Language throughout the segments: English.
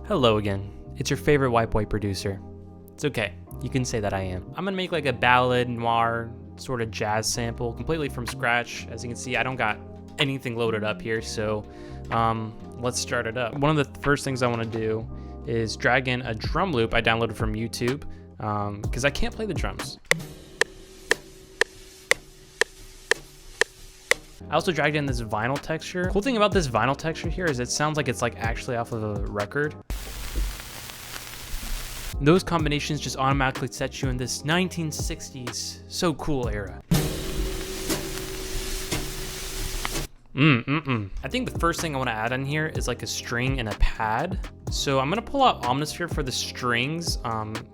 Hello again, it's your favorite white boy producer. It's okay, you can say that I am. I'm gonna make like a ballad, noir, sort of jazz sample, completely from scratch. As you can see, I don't got anything loaded up here, so let's start it up. One of the first things I wanna do is drag in a drum loop I downloaded from YouTube, because I can't play the drums. I also dragged in this vinyl texture. Cool thing about this vinyl texture here is it sounds like it's like actually off of a record. Those combinations just automatically set you in this 1960s so cool era. I think the first thing I want to add in here is like a string and a pad. So I'm gonna pull out Omnisphere for the strings,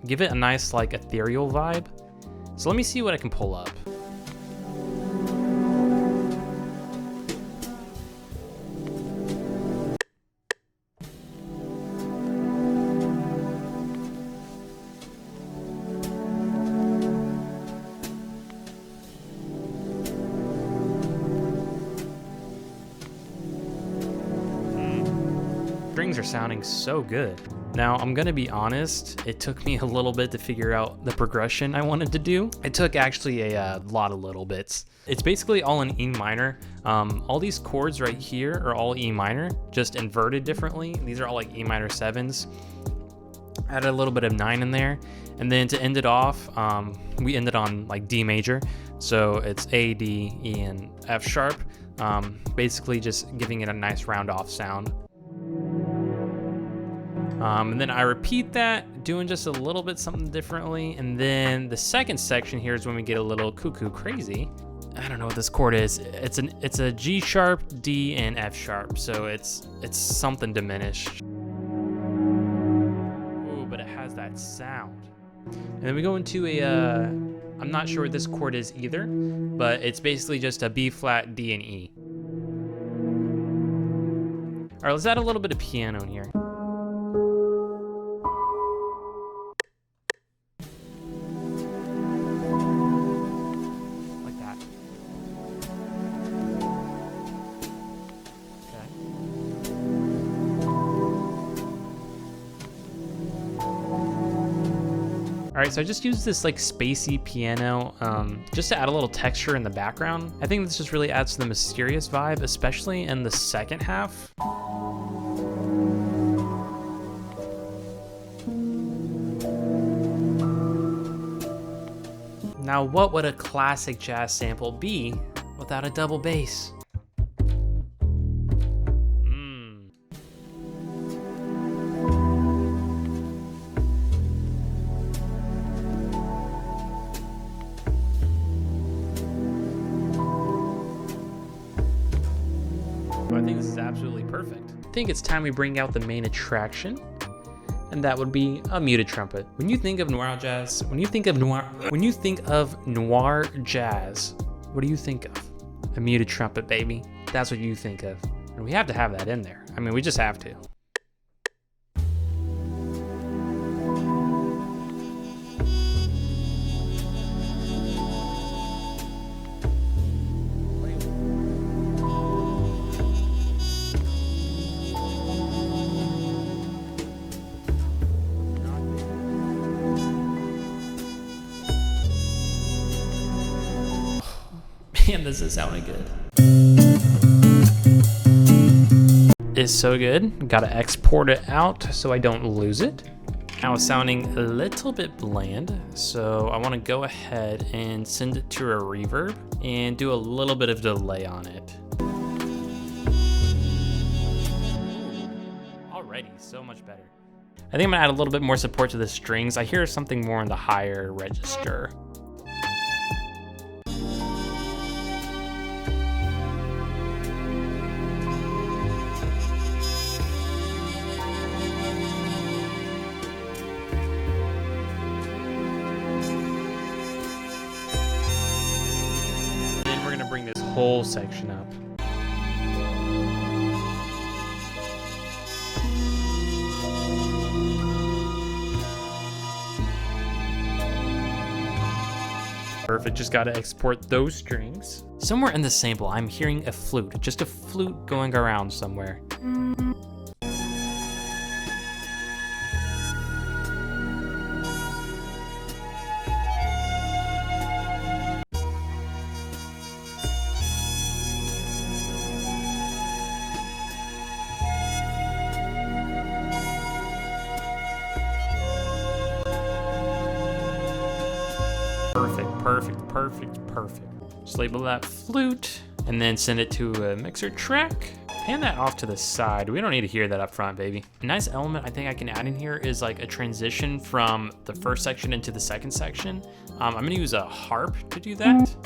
give it a nice like ethereal vibe. So let me see what I can pull up. Strings are sounding so good. Now, I'm gonna be honest, it took me a little bit to figure out the progression I wanted to do. It took actually a lot of little bits. It's basically all in E minor. All these chords right here are all E minor, just inverted differently. These are all like E minor 7s. Added a little bit of 9 in there. And then to end it off, we ended on like D major. So it's A, D, E, and F sharp. Basically just giving it a nice round off sound. And then I repeat that, doing just a little bit something differently. And then the second section here is when we get a little cuckoo crazy. I don't know what this chord is. It's a G sharp, D, and F sharp. So it's something diminished. Ooh, but it has that sound. And then we go into I'm not sure what this chord is either, but it's basically just a B flat, D, and E. All right, let's add a little bit of piano in here. All right, so I just used this like spacey piano just to add a little texture in the background. I think this just really adds to the mysterious vibe, especially in the second half. Now, what would a classic jazz sample be without a double bass? I think this is absolutely perfect. I think it's time we bring out the main attraction, and that would be a muted trumpet. When you think of noir jazz, when you think of noir jazz, what do you think of? A muted trumpet, baby. That's what you think of. And we have to have that in there. I mean, we just have to. Man, this is sounding good. It's so good. Gotta export it out so I don't lose it. Now it's sounding a little bit bland, so I want to go ahead and send it to a reverb and do a little bit of delay on it. Alrighty, so much better. I think I'm gonna add a little bit more support to the strings. I hear something more in the higher register. Bring this whole section up. Perfect, just gotta export those strings. Somewhere in the sample, I'm hearing a flute, just a flute going around somewhere. Perfect, perfect, perfect. Just label that flute and then send it to a mixer track. Pan that off to the side. We don't need to hear that up front, baby. A nice element I think I can add in here is like a transition from the first section into the second section. I'm gonna use a harp to do that.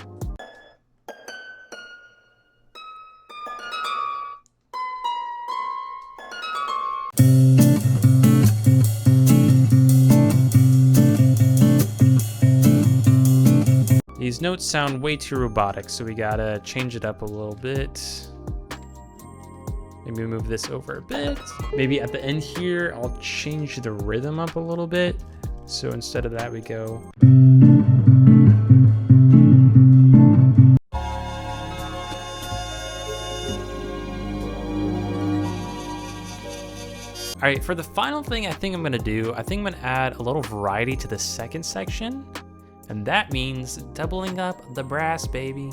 These notes sound way too robotic, so we gotta change it up a little bit. Maybe move this over a bit. Maybe at the end here, I'll change the rhythm up a little bit. So instead of that, we go. All right, for the final thing I think I'm gonna do, I think I'm gonna add a little variety to the second section. And that means doubling up the brass, baby.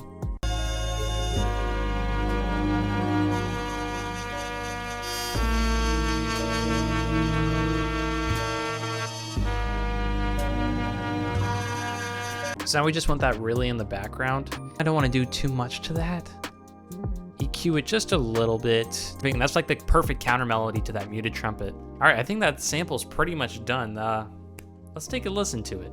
So now we just want that really in the background. I don't want to do too much to that. EQ it just a little bit. I think that's like the perfect counter melody to that muted trumpet. All right, I think that sample's pretty much done. Let's take a listen to it.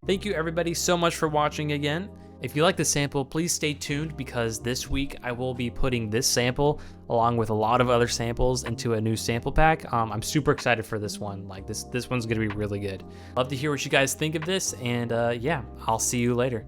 Thank you everybody so much for watching again. If you like the sample, please stay tuned because this week I will be putting this sample along with a lot of other samples into a new sample pack. I'm super excited for this one. Like this one's gonna be really good. Love to hear what you guys think of this, and yeah, I'll see you later.